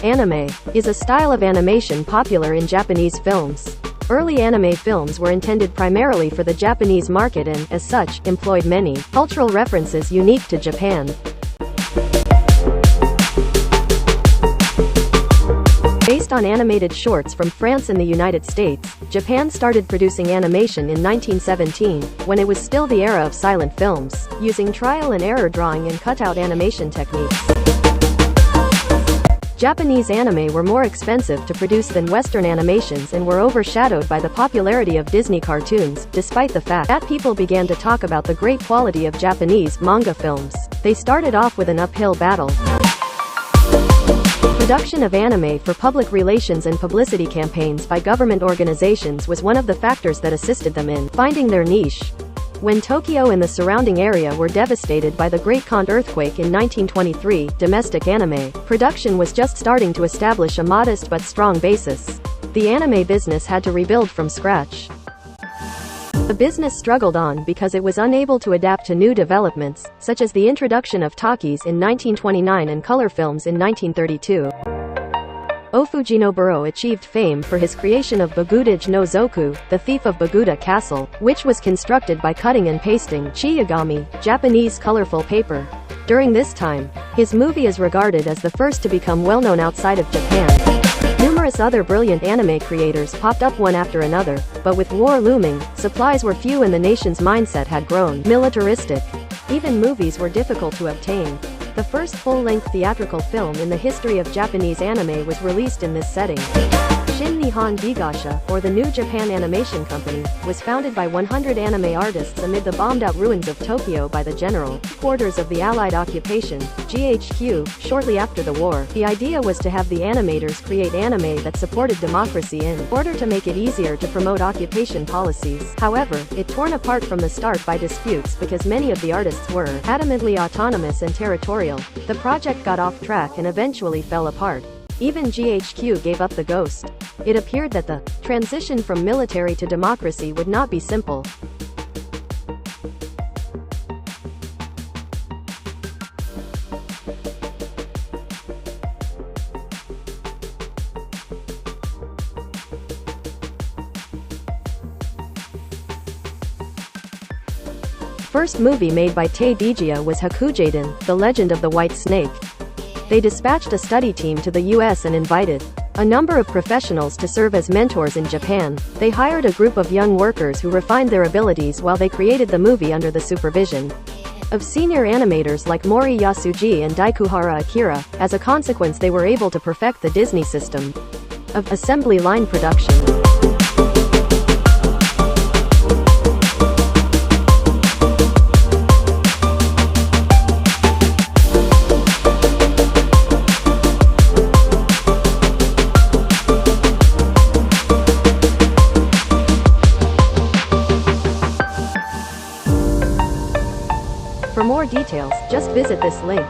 Anime is a style of animation popular in Japanese films. Early anime films were intended primarily for the Japanese market and, as such, employed many cultural references unique to Japan. Based on animated shorts from France and the United States, Japan started producing animation in 1917, when it was still the era of silent films, using trial and error drawing and cutout animation techniques. Japanese anime were more expensive to produce than Western animations and were overshadowed by the popularity of Disney cartoons, despite the fact that people began to talk about the great quality of Japanese manga films. They started off with an uphill battle. Production of anime for public relations and publicity campaigns by government organizations was one of the factors that assisted them in finding their niche. When Tokyo and the surrounding area were devastated by the Great Kant earthquake in 1923, domestic anime production was just starting to establish a modest but strong basis. The anime business had to rebuild from scratch. The business struggled on because it was unable to adapt to new developments, such as the introduction of talkies in 1929 and color films in 1932. Ofujinoburo achieved fame for his creation of Bugudage no Zoku, the Thief of Baguda Castle, which was constructed by cutting and pasting chiyagami, Japanese colorful paper. During this time, his movie is regarded as the first to become well-known outside of Japan. Numerous other brilliant anime creators popped up one after another, but with war looming, supplies were few and the nation's mindset had grown militaristic. Even movies were difficult to obtain. The first full-length theatrical film in the history of Japanese anime was released in this setting. Shin Nihon Gigasha, or the New Japan Animation Company, was founded by 100 anime artists amid the bombed-out ruins of Tokyo by the general quarters of the Allied occupation, GHQ, shortly after the war. The idea was to have the animators create anime that supported democracy in order to make it easier to promote occupation policies. However, it torn apart from the start by disputes because many of the artists were adamantly autonomous and territorial. The project got off track and eventually fell apart. Even GHQ gave up the ghost. It appeared that the transition from military to democracy would not be simple. First movie made by Taibijia was Hakujaden, The Legend of the White Snake. They dispatched a study team to the US and invited a number of professionals to serve as mentors in Japan. They hired a group of young workers who refined their abilities while they created the movie under the supervision of senior animators like Mori Yasuji and Daikuhara Akira. As a consequence, they were able to perfect the Disney system of assembly line production. For more details, just visit this link.